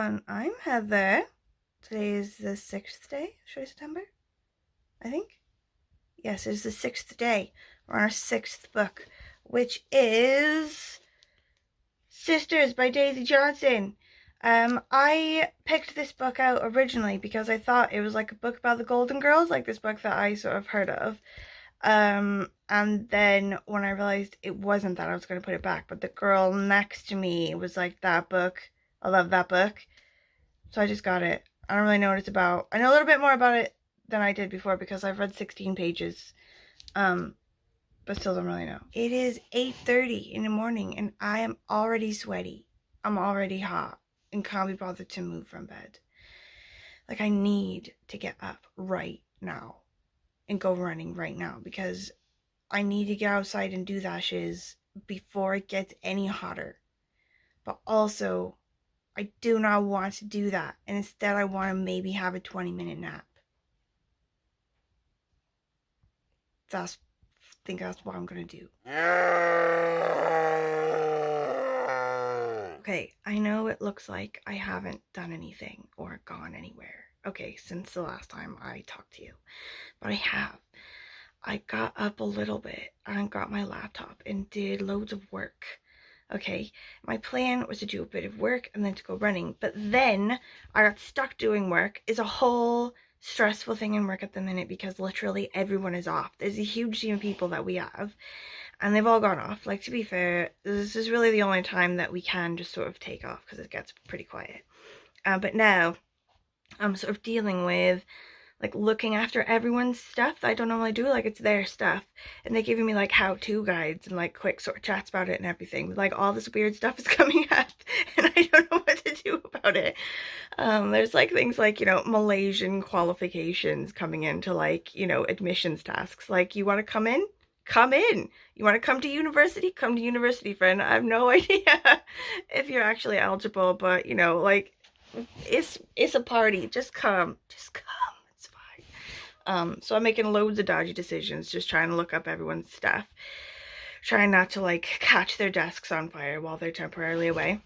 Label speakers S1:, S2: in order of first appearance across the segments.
S1: Readathon. I'm Heather. Today is the 6th day, Shorty September, I think. Yes, it is the 6th day. We're on our 6th book, which is Sisters by Daisy Johnson. I picked this book out originally because I thought it was like a book about the Golden Girls, like this book that I sort of heard of. And then when I realized it wasn't that, I was going to put it back. But the girl next to me was like, that book. I love that book. So I just got it. I don't really know what it's about. I know a little bit more about it than I did before because I've read 16 pages. But still don't really know. It is 8:30 in the morning and I am already sweaty. I'm already hot and can't be bothered to move from bed. Like, I need to get up right now and go running right now because I need to get outside and do that shiz before it gets any hotter. But also, I do not want to do that, and instead I want to maybe have a 20-minute nap. I think that's what I'm gonna do. Okay, I know it looks like I haven't done anything or gone anywhere, okay, since the last time I talked to you, but I have. I got up a little bit and got my laptop and did loads of work. Okay, my plan was to do a bit of work and then to go running, but then I got stuck doing work. It's a whole stressful thing in work at the minute because literally everyone is off. There's a huge team of people that we have and they've all gone off. Like, to be fair, this is really the only time that we can just sort of take off because it gets pretty quiet. But now I'm sort of dealing with like looking after everyone's stuff that I don't normally do, like it's their stuff, and they're giving me like how-to guides and like quick sort of chats about it and everything, but like all this weird stuff is coming up and I don't know what to do about it. There's like things like, you know, Malaysian qualifications coming into like, you know, admissions tasks, like, you want to come in? Come in. You want to come to university? Come to university, friend. I have no idea if you're actually eligible, but you know, like, it's a party. Just come. Just come. So I'm making loads of dodgy decisions, just trying to look up everyone's stuff, trying not to like catch their desks on fire while they're temporarily away.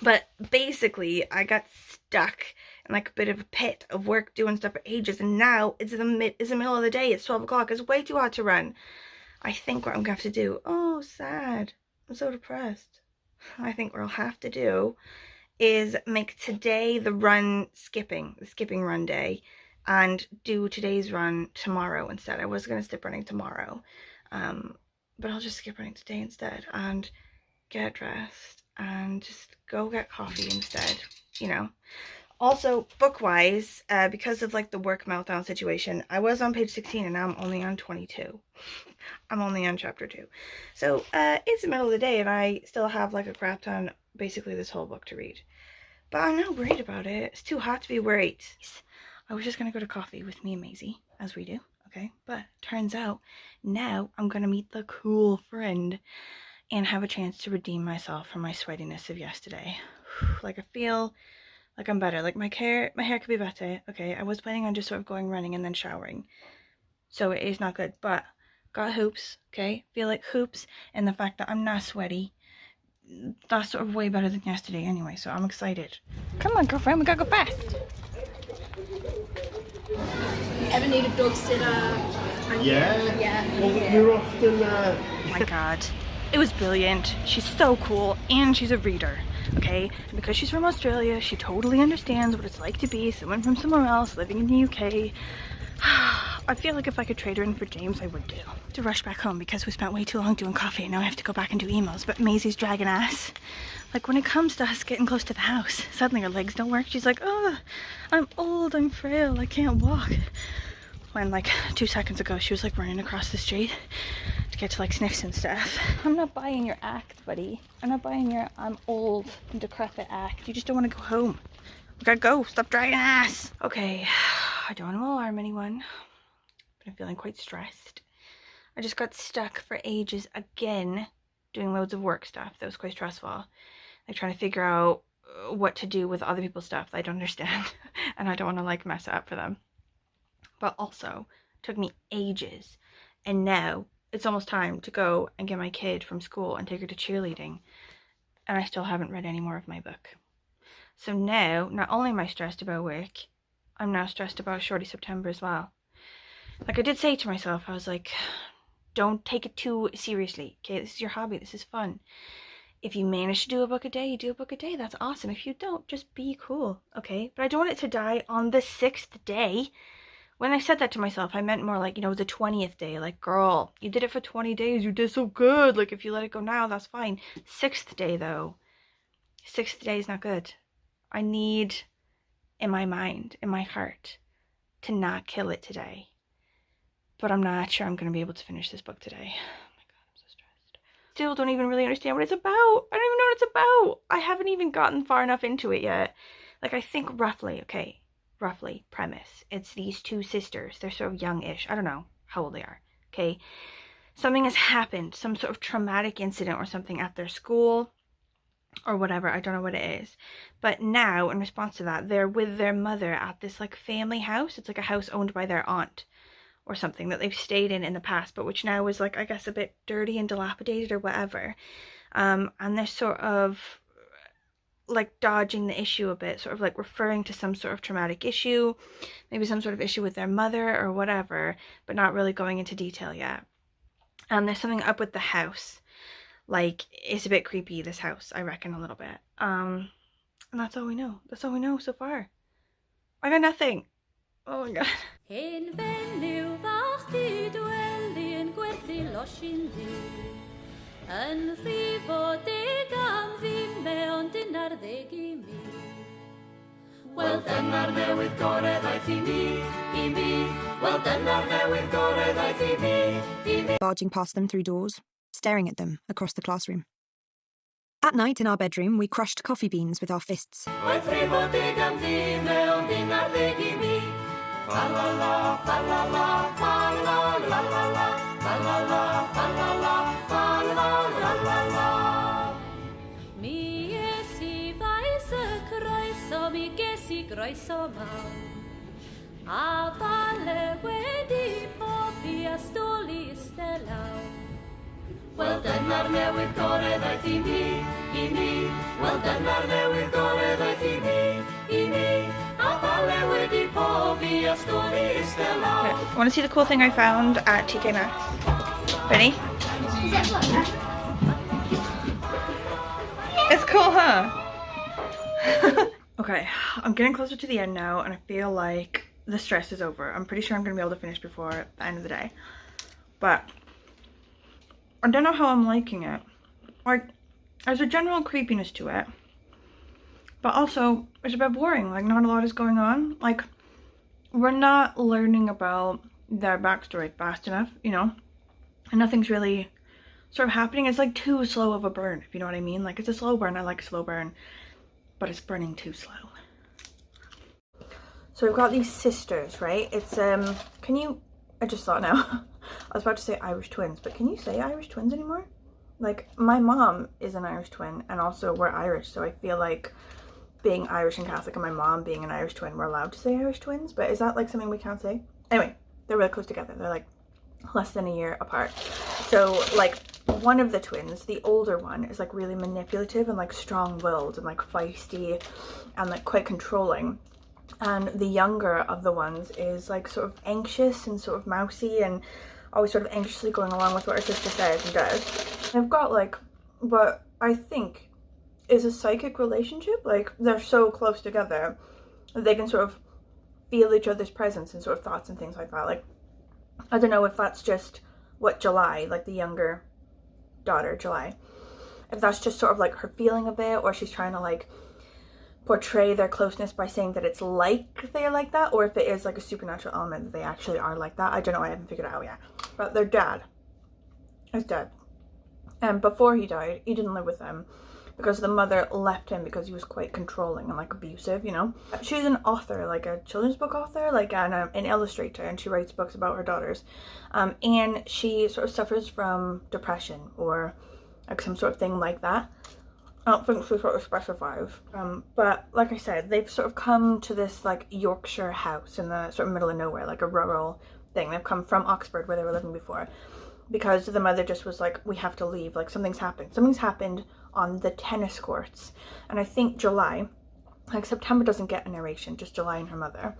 S1: But basically I got stuck in like a bit of a pit of work doing stuff for ages, and now it's the middle of the day. It's 12 o'clock. It's way too hot to run. I think what I'm gonna have to do, oh sad, I'm so depressed, I think what I'll have to do is make today the skipping run day, and do today's run tomorrow instead. I was going to skip running tomorrow, but I'll just skip running today instead and get dressed and just go get coffee instead, you know. Also, book-wise, because of like the work meltdown situation, I was on page 16 and now I'm only on 22. I'm only on chapter 2. So it's the middle of the day and I still have like a crap ton, basically this whole book to read. But I'm not worried about it. It's too hot to be worried. I was just gonna go to coffee with me and Maisie, as we do, okay? But turns out now I'm gonna meet the cool friend and have a chance to redeem myself from my sweatiness of yesterday. Like, I feel like I'm better. Like, my hair could be better, okay? I was planning on just sort of going running and then showering, so it is not good. But got hoops, okay? Feel like hoops, and the fact that I'm not sweaty, that's sort of way better than yesterday anyway, so I'm excited. Come on, girlfriend, we gotta go fast.
S2: Ever need a dog sitter?
S3: Yeah. Well, you're often.
S1: Oh my god, it was brilliant. She's so cool, and she's a reader, okay? And because she's from Australia, she totally understands what it's like to be someone from somewhere else living in the UK. I feel like if I could trade her in for James, I would do. To rush back home because we spent way too long doing coffee and now I have to go back and do emails, but Maisie's dragging ass. Like, when it comes to us getting close to the house, suddenly her legs don't work. She's like, oh, I'm old, I'm frail, I can't walk. When like 2 seconds ago, she was like running across the street to get to like sniffs and stuff. I'm not buying your act, buddy. I'm not buying your I'm old and decrepit act. You just don't want to go home. We gotta go, stop dragging ass. Okay, I don't want to alarm anyone, but I'm feeling quite stressed. I just got stuck for ages again doing loads of work stuff. That was quite stressful. Like, trying to figure out what to do with other people's stuff that I don't understand and I don't want to like mess it up for them. But also took me ages, and now it's almost time to go and get my kid from school and take her to cheerleading, and I still haven't read any more of my book. So now, not only am I stressed about work, I'm now stressed about Shorty September as well. Like, I did say to myself, I was like, don't take it too seriously, okay? This is your hobby, this is fun. If you manage to do a book a day, you do a book a day, that's awesome. If you don't, just be cool, okay? But I don't want it to die on the 6th day. When I said that to myself, I meant more like, you know, the 20th day. Like, girl, you did it for 20 days. You did so good. Like, if you let it go now, that's fine. 6th day, though. 6th day is not good. I need, in my mind, in my heart, to not kill it today. But I'm not sure I'm going to be able to finish this book today. Oh my god, I'm so stressed. Still don't even really understand what it's about. I don't even know what it's about. I haven't even gotten far enough into it yet. Like, I think roughly, okay, roughly, premise. It's these two sisters. They're sort of young-ish. I don't know how old they are, okay? Something has happened, some sort of traumatic incident or something at their school or whatever. I don't know what it is. But now, in response to that, they're with their mother at this, like, family house. It's like a house owned by their aunt or something that they've stayed in the past, but which now is, like, I guess a bit dirty and dilapidated or whatever. And they're sort of like dodging the issue a bit, sort of like referring to some sort of traumatic issue, maybe some sort of issue with their mother or whatever, but not really going into detail yet. And there's something up with the house. Like, it's a bit creepy, this house, I reckon, a little bit. And that's all we know. That's all we know so far. I got nothing. Oh my god. Yn rhifodeg am ddim mewn dinardeg I mi. Wel dyna'r newydd gorau ddaeth I mi. Wel dyna'r newydd gorau ddaeth I mi.
S4: Barging past them through doors, staring at them across the classroom. At night in our bedroom, we crushed coffee beans with our fists.
S5: Wel rhifodeg am ddim mewn dinardeg I mi. Fa la la, fa la la, fa la la la la, fa la la, fa la la, fa la la la la. Mi es I faes y croeso, mi ges I groeso mawr. A falle wedi pobi a stoli istelaw. Wel dyna'r newydd gorau ddaeth I mi. Wel dyna'r newydd gorau ddaeth I mi. A falle wedi pobi a stoli istelaw.
S1: Okay. Want to see the cool thing I found at TK Maxx? Ready?
S2: Is it fun?
S1: It's cool, huh? Okay, I'm getting closer to the end now, and I feel like the stress is over. I'm pretty sure I'm going to be able to finish before the end of the day. But I don't know how I'm liking it. Like, there's a general creepiness to it. But also, it's a bit boring. Like, not a lot is going on. Like, we're not learning about their backstory fast enough, you know? And nothing's really sort of happening. It's like too slow of a burn, if you know what I mean. Like, it's a slow burn. I like a slow burn. But it's burning too slow. So we've got these sisters, right? It's, can you, I just thought now. I was about to say Irish twins, but can you say Irish twins anymore? Like, my mom is an Irish twin, and also we're Irish, so I feel like being Irish and Catholic and my mom being an Irish twin, we're allowed to say Irish twins, but is that like something we can't say? Anyway, they're really close together. They're like less than a year apart. So like one of the twins, the older one, is like really manipulative and like strong-willed and like feisty and like quite controlling. And the younger of the ones is like sort of anxious and sort of mousy and always sort of anxiously going along with what her sister says and does. They've got like what I think is a psychic relationship. Like, they're so close together that they can sort of feel each other's presence and sort of thoughts and things like that. Like, I don't know if that's just what July, like the younger daughter, July, if that's just sort of like her feeling of it, or she's trying to like portray their closeness by saying that it's like they're like that, or if it is like a supernatural element that they actually are like that. I don't know, I haven't figured it out yet. But their dad is dead, and before he died, he didn't live with them because the mother left him because he was quite controlling and like abusive, you know. She's an author, like a children's book author, like an illustrator, and she writes books about her daughters, and she sort of suffers from depression or like some sort of thing like that. I don't think she sort of specifies, but like I said, they've sort of come to this like Yorkshire house in the sort of middle of nowhere, like a rural thing. They've come from Oxford, where they were living before, because the mother just was like, we have to leave, like something's happened on the tennis courts. And I think July like September doesn't get a narration, just July and her mother.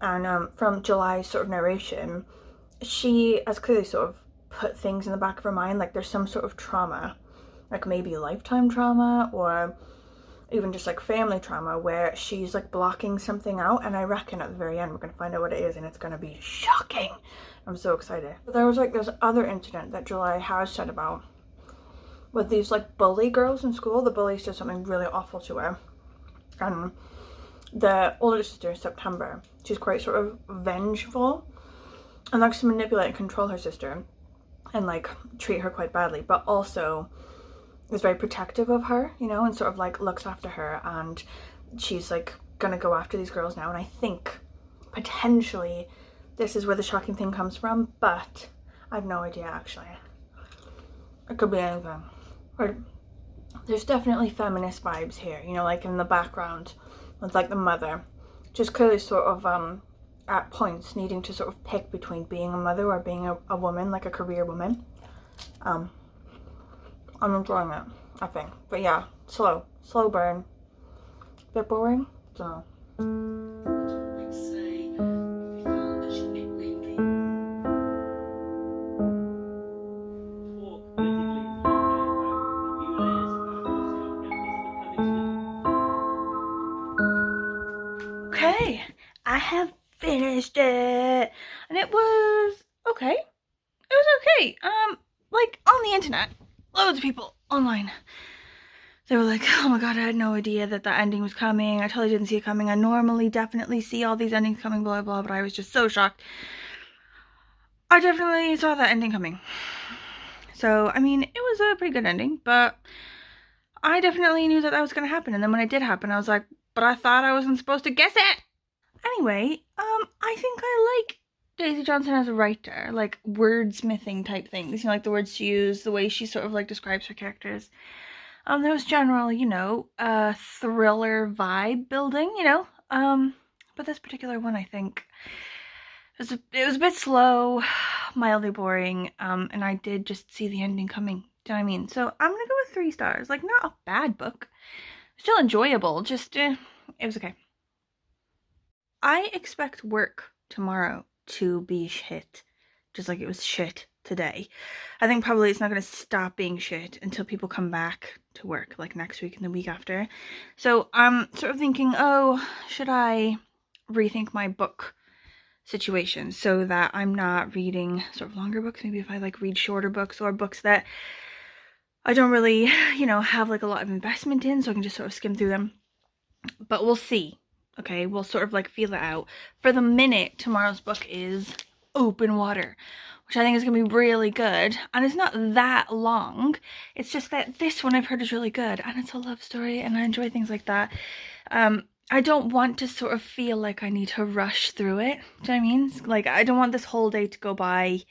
S1: And from July's sort of narration, she has clearly sort of put things in the back of her mind, like there's some sort of trauma, like maybe lifetime trauma or even just like family trauma, where she's like blocking something out. And I reckon at the very end we're gonna find out what it is, and it's gonna be shocking. I'm so excited. But there was like this other incident that July has said about with these like bully girls in school. The bullies did something really awful to her, and the older sister, September, she's quite sort of vengeful and likes to manipulate and control her sister and like treat her quite badly, but also is very protective of her, you know, and sort of like looks after her. And she's like gonna go after these girls now, and I think potentially this is where the shocking thing comes from, but I have no idea actually. It could be anything. But there's definitely feminist vibes here, you know, like in the background with like the mother just clearly sort of at points needing to sort of pick between being a mother or being a woman, like a career woman. I'm enjoying it, I think. But yeah, slow burn. Bit boring, so. Okay, I have finished it, and it was okay. It was okay. Like on the internet, loads of people online, they were like, oh my god, I had no idea that that ending was coming. I totally didn't see it coming. I normally definitely see all these endings coming, blah blah, but I was just so shocked. I definitely saw that ending coming. So I mean, it was a pretty good ending, but I definitely knew that that was gonna happen. And then when it did happen, I was like, but I thought I wasn't supposed to guess it. Anyway, I think I like Daisy Johnson as a writer, like wordsmithing type things, you know, like the words she used, the way she sort of like describes her characters. There was general, you know, thriller vibe building, you know, but this particular one, I think, it was a bit slow, mildly boring, and I did just see the ending coming, do you know what I mean? So I'm gonna go with 3 stars, like not a bad book, still enjoyable, just, it was okay. I expect work tomorrow to be shit, just like it was shit today. I think probably it's not going to stop being shit until people come back to work, like next week and the week after. So I'm sort of thinking, oh, should I rethink my book situation so that I'm not reading sort of longer books? Maybe if I like read shorter books or books that I don't really, you know, have like a lot of investment in, so I can just sort of skim through them. But we'll see. Okay, we'll sort of like feel it out. For the minute, tomorrow's book is Open Water, which I think is going to be really good. And it's not that long. It's just that this one I've heard is really good. And it's a love story, and I enjoy things like that. I don't want to sort of feel like I need to rush through it. Do you know what I mean? Like, I don't want this whole day to go by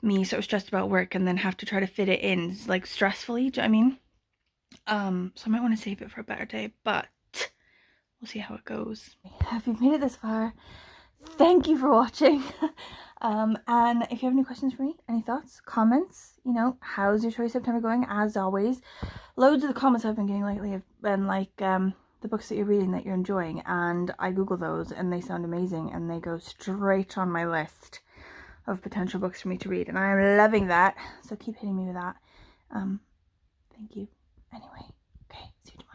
S1: me sort of stressed about work and then have to try to fit it in, like, stressfully. Do you know what I mean? So I might want to save it for a better day, but we'll see how it goes. If you've made it this far, thank you for watching. And if you have any questions for me, any thoughts, comments, you know, how's your Shorty September going? As always, loads of the comments I've been getting lately have been like the books that you're reading that you're enjoying, and I Google those and they sound amazing and they go straight on my list of potential books for me to read, and I'm loving that, so keep hitting me with that. Thank you. Anyway, okay, see you tomorrow.